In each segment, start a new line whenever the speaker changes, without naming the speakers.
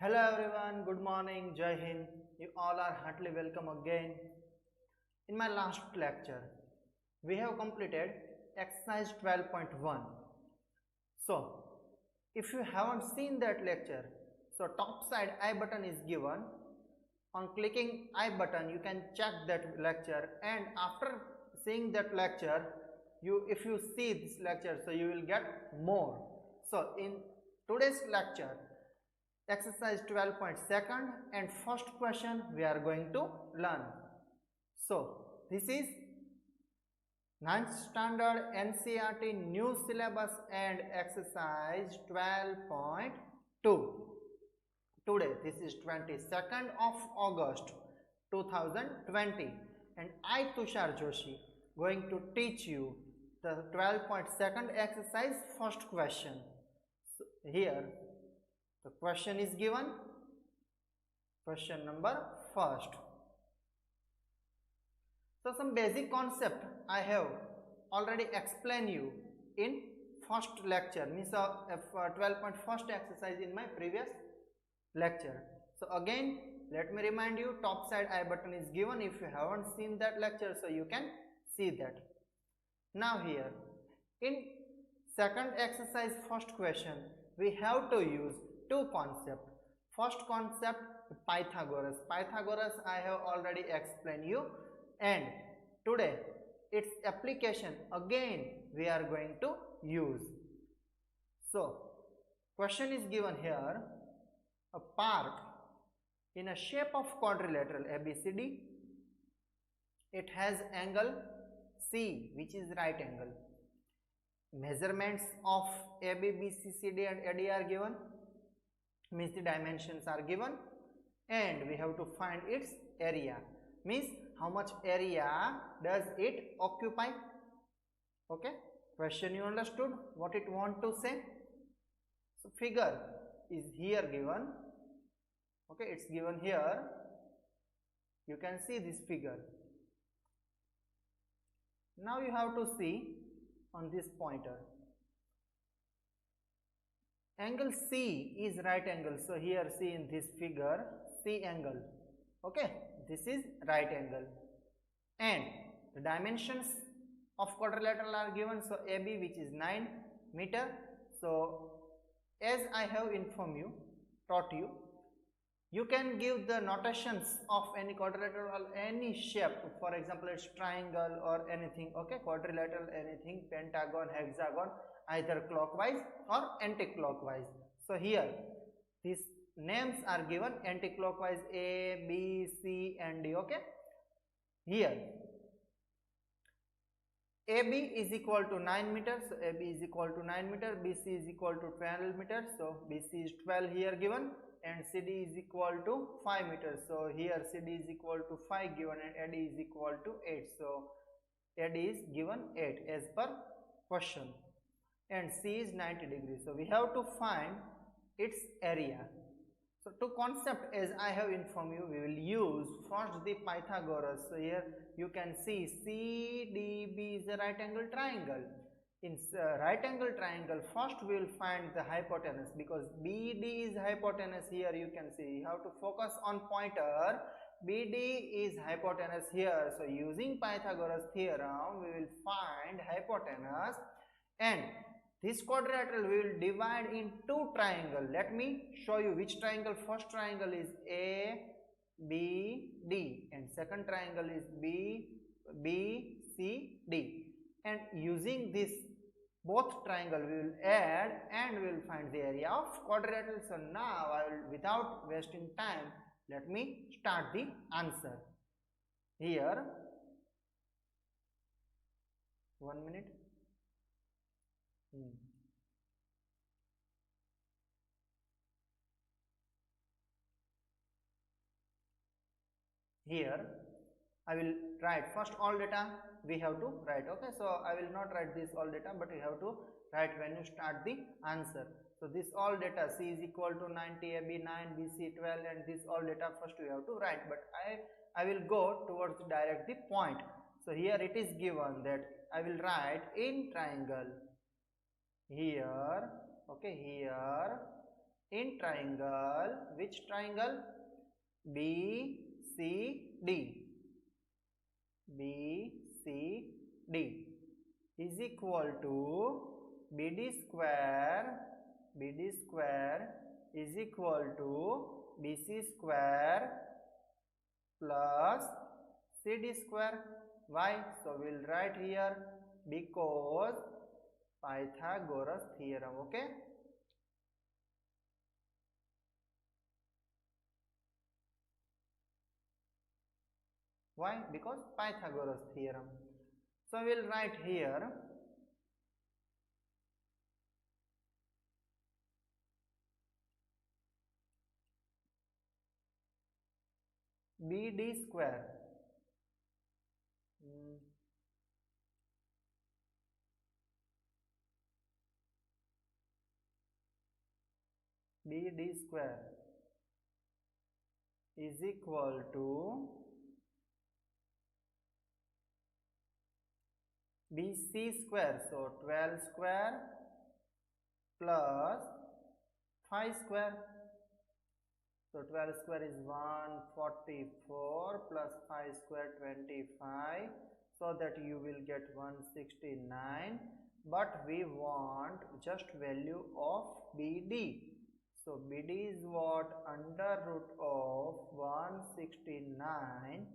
Hello everyone, good morning, Jai Hind. You all are heartily welcome again. In my last lecture, we have completed exercise 12.1. So, if you haven't seen that lecture, so top side I button is given. On clicking I button, you can check that lecture, and after seeing that lecture, if you see this lecture, so you will get more. So, in today's lecture, exercise 12.2 and first question we are going to learn. So this is 9th standard NCERT new syllabus and exercise 12.2. Today this is 22nd of August 2020 and I Tushar Joshi going to teach you the 12.2 exercise first question. So here the question is given, question number first. So some basic concept I have already explained you in first lecture, means 12.1 exercise in my previous lecture. So again let me remind you, top side I button is given. If you haven't seen that lecture, so you can see that. Now here in second exercise first question, we have to use two concepts. First concept, Pythagoras. Pythagoras I have already explained you, and today its application again we are going to use. So question is given here, a part in a shape of quadrilateral ABCD, it has angle C which is right angle. Measurements of AB, BC, CD and AD are given, means the dimensions are given, and we have to find its area, means how much area does it occupy. Okay, question you understood what it want to say. So figure is here given. Okay, it's given here, you can see this figure. Now you have to see on this pointer, angle C is right angle. So here see in this figure C angle. Okay, this is right angle, and the dimensions of quadrilateral are given. So AB which is 9 meter. So as I have informed you, taught you, you can give the notations of any quadrilateral or any shape. For example, it's triangle or anything. Okay, quadrilateral, anything, pentagon, hexagon, either clockwise or anti-clockwise. So here these names are given, anti-clockwise A, B, C and D. Okay, here AB is equal to 9 meters, so AB is equal to 9 meter, BC is equal to 12 meters, so BC is 12 here given, and CD is equal to 5 meters, so here CD is equal to 5 given, and AD is equal to 8, so AD is given 8 as per question, and C is 90 degrees. So we have to find its area. So to concept, as I have informed you, we will use first the Pythagoras. So here you can see CDB is a right angle triangle. In right angle triangle, first we will find the hypotenuse, because BD is hypotenuse. Here you can see, you have to focus on pointer. BD is hypotenuse here. So using Pythagoras theorem, we will find hypotenuse, and this quadrilateral we will divide in two triangles. Let me show you which triangle. First triangle is ABD and second triangle is BCD, and using this both triangle we will add and we will find the area of quadrilateral. So now I will, without wasting time, let me start the answer. Here 1 minute. Here I will write first all data we have to write. Okay, so I will not write this all data, but you have to write when you start the answer. So this all data, C is equal to 90, AB 9, BC 12, and this all data first we have to write, but I will go towards direct the point. So here it is given that I will write in triangle here, okay, here in triangle, which triangle? B C D. B C D is equal to BD square. BD square is equal to BC square plus CD square. Why? So we will write here because Pythagoras theorem. Okay. Why? Because Pythagoras theorem. So we will write here BD square. BD square is equal to BC square. So 12 square plus 5 square. So 12 square is 144 plus 5 square 25. So that you will get 169. But we want just value of BD. So BD is what? Under root of 169.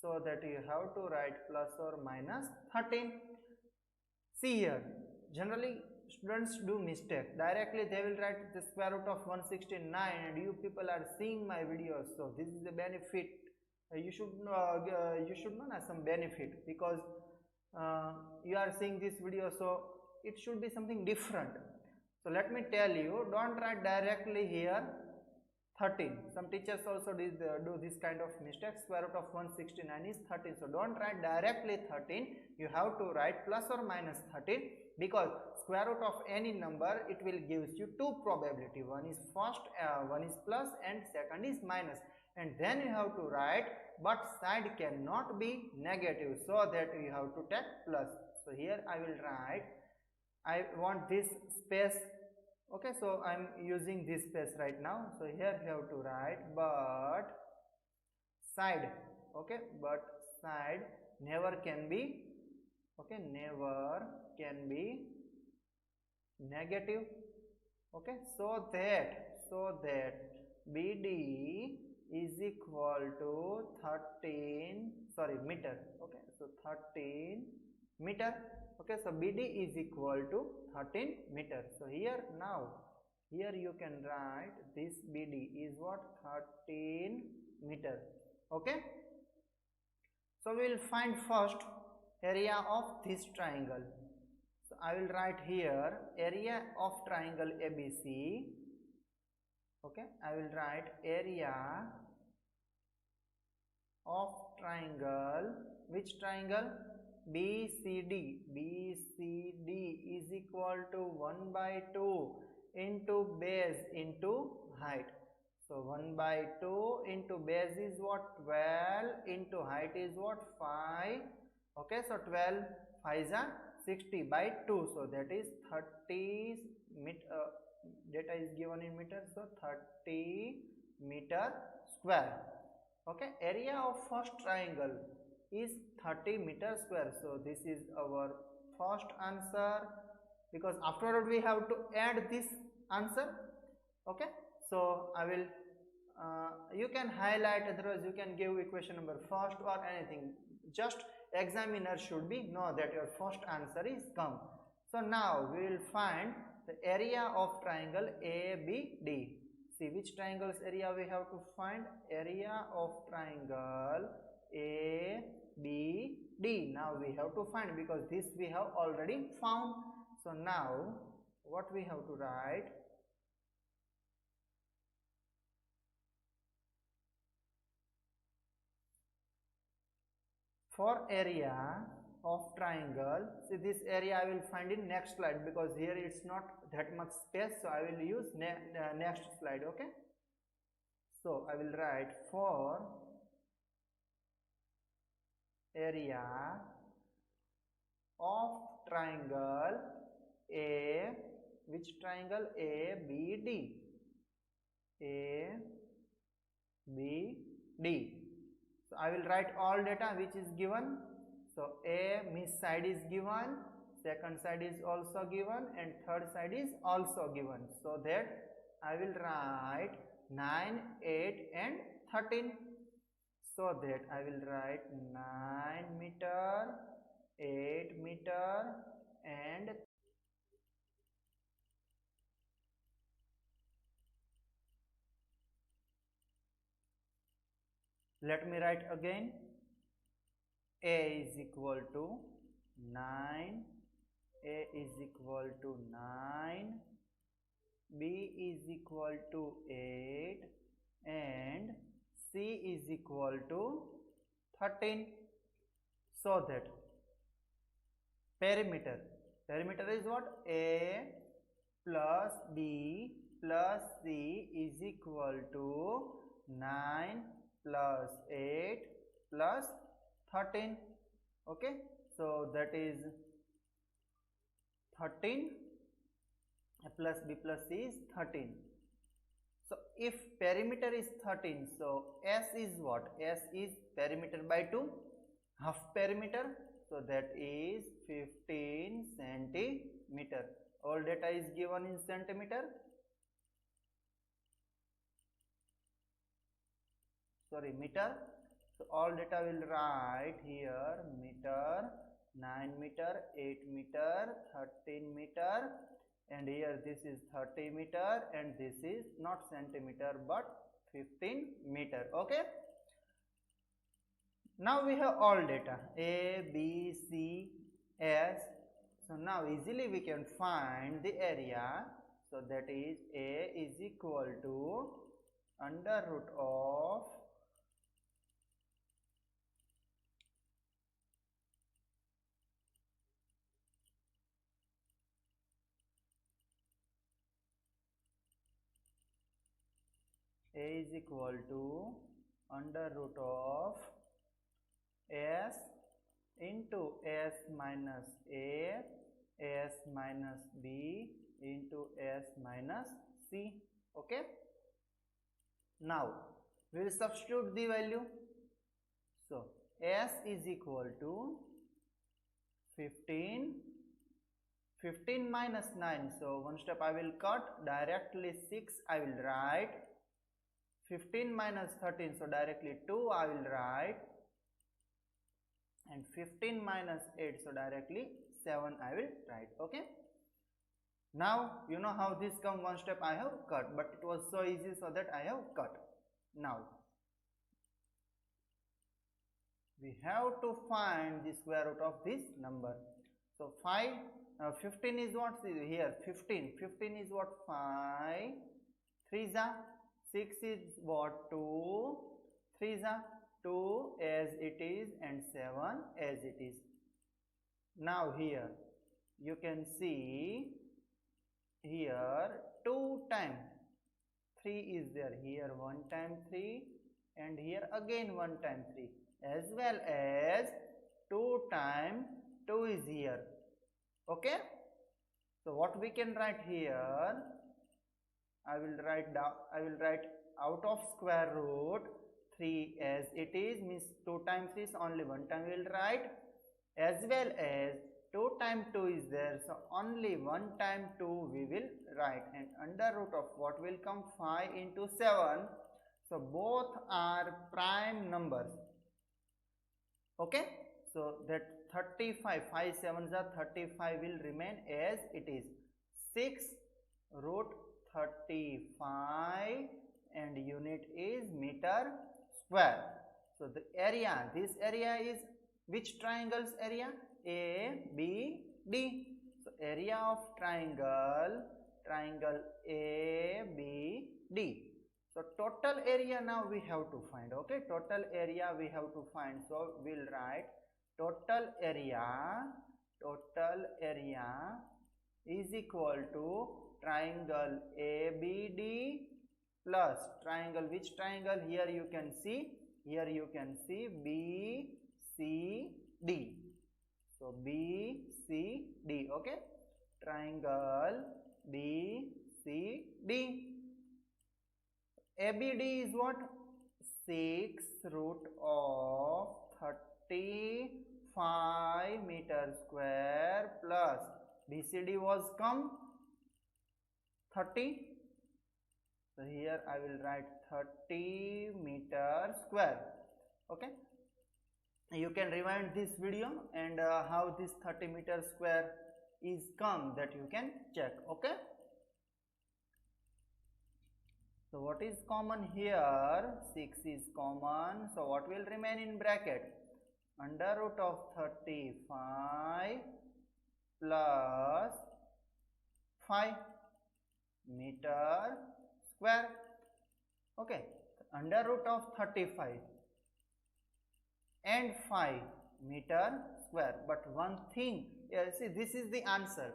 So that you have to write plus or minus 13. See here, generally students do mistake. Directly they will write the square root of 169, and you people are seeing my videos. So this is the benefit. You should know some benefit, because you are seeing this video, so it should be something different. So let me tell you, don't write directly here 13. Some teachers also do this kind of mistake. Square root of 169 is 13. So don't write directly 13. You have to write plus or minus 13, because square root of any number, it will gives you two probability. One is plus and second is minus. And then you have to write, but side cannot be negative, so that you have to take plus. So here I will write, I want this space. Okay, so I am using this space right now. So here you have to write, but side, okay, but side never can be, okay, never can be negative. Okay, so that BD is equal to 13, sorry, meter. Okay, so 13 meter. Okay, so BD is equal to 13 meter. So here you can write this BD is what? 13 meter. Okay, so we will find first area of this triangle. So I will write here area of triangle ABC. Okay, I will write area of triangle, which triangle? BCD. BCD is equal to 1 by 2 into base into height. So 1 by 2 into base is what? 12 into height is what? 5. Okay, so 12 5 is 60 by 2. So that is 30 data is given in meters. So 30 meter square. Okay, area of first triangle is 30 meter square. So this is our first answer, because afterward we have to add this answer. Okay, so I will you can highlight, otherwise you can give equation number first or anything. Just examiner should be know that your first answer is come. So now we will find the area of triangle ABD. See which triangle's area we have to find? Area of triangle ABD. Now we have to find, because this we have already found. So now what we have to write? For area of triangle, see this area I will find in next slide, because here it's not that much space, so I will use next slide. Okay, so I will write for area of triangle A, which triangle? ABD. A, B, D. So I will write all data which is given. So A means side is given, second side is also given, and third side is also given. So that I will write 9, 8 and 13. So that I will write 9 meter, 8 meter and let me write again. A is equal to 9, A is equal to 9, B is equal to 8 and C is equal to 13. So that perimeter is what? A plus B plus C is equal to 9 plus 8 plus 13. Okay, so that is 13 plus B plus C is 13. So if perimeter is 13, so S is what? S is perimeter by 2, half perimeter, so that is 15 centimeter. All data is given in centimeter. Sorry, meter. So all data will write here meter, 9 meter, 8 meter, 13 meter, and here this is 30 meter and this is not centimeter but 15 meter. Okay. Now we have all data A, B, C, S. So now easily we can find the area. So that is A is equal to under root of A is equal to under root of S into S minus A, S minus B into S minus C. Okay. Now we will substitute the value. So S is equal to 15 minus 9. So one step I will cut, directly 6 I will write. 15 minus 13, so directly 2 I will write, and 15 minus 8, so directly 7 I will write. Okay. Now you know how this come, one step I have cut, but it was so easy, so that I have cut. Now we have to find the square root of this number. So 15 is what here? 15 is what? 5, 3 is 6 is what? 2, 3 is 2 as it is, and 7 as it is. Now here you can see here 2 times 3 is there, here 1 time 3 and here again 1 time 3, as well as 2 times 2 is here. Okay. So what we can write here? I will write out of square root 3 as it is, means 2 times 3 is only 1 time we will write, as well as 2 times 2 is there, so only 1 time 2 we will write, and under root of what will come? 5 into 7. So both are prime numbers. Okay. So that 35, 5 7s are 35 will remain as it is. 6 root 35 and unit is meter square. So the area, this area is which triangle's area? A, B, D. So area of triangle A, B, D. So total area now we have to find. Okay, total area we have to find. So we'll write total area is equal to triangle ABD plus triangle, which triangle? Here you can see BCD. So BCD. Okay, triangle BCD. ABD is what? 6 root of 35 meter square plus BCD was come 30. So here I will write 30 meter square. Okay. You can rewind this video and how this 30 meter square is come, that you can check. Okay. So what is common here? 6 is common. So what will remain in bracket? Under root of 35 plus 5 meter square. Okay. Under root of 35 and 5 meter square. But one thing, see, this is the answer.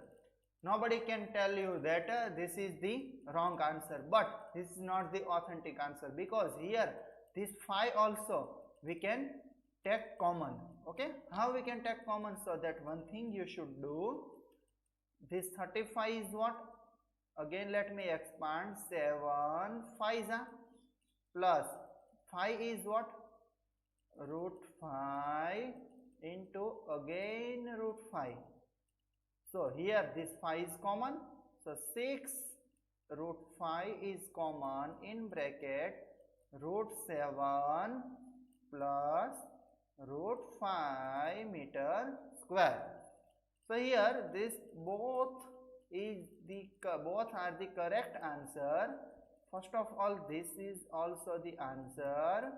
Nobody can tell you that this is the wrong answer, but this is not the authentic answer, because here this 5 also we can take common. Okay, how we can take common? So that one thing you should do, this 35 is what? Again let me expand. 7 5 plus 5 is what? Root 5 into again root 5. So here this 5 is common. So 6 root 5 is common in bracket root 7 plus root 5 meter square. So here this both are the correct answer. First of all, this is also the answer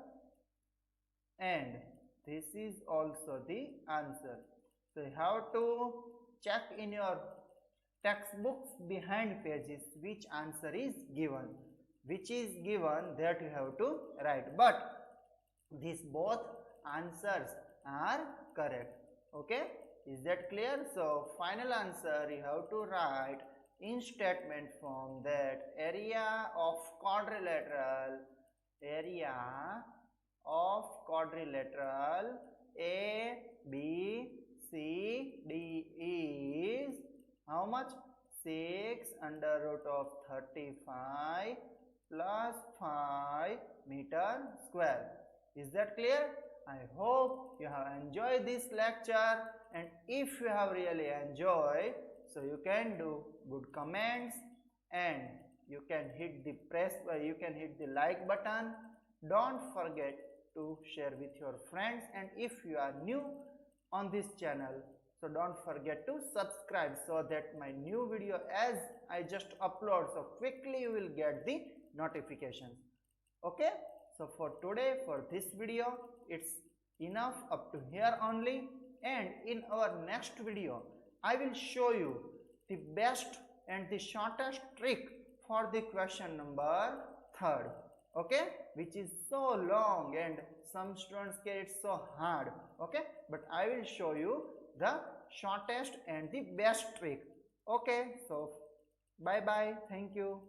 and this is also the answer. So you have to check in your textbooks behind pages which answer is given. Which is given, that you have to write. But these both answers are correct. Okay, is that clear? So final answer you have to write in statement form that area of quadrilateral A B C D is how much? 6 under root of 35 plus 5 meter square. Is that clear? I hope you have enjoyed this lecture, and if you have really enjoyed, so you can do good comments and you can hit the like button. Don't forget to share with your friends, and if you are new on this channel, so don't forget to subscribe so that my new video as I just upload, so quickly you will get the notifications. Okay, so for today, for this video, it's enough up to here only, and in our next video I will show you the best and the shortest trick for the question number 3rd. Okay, which is so long and some students get it so hard. Okay, but I will show you the shortest and the best trick. Okay, so bye bye, thank you.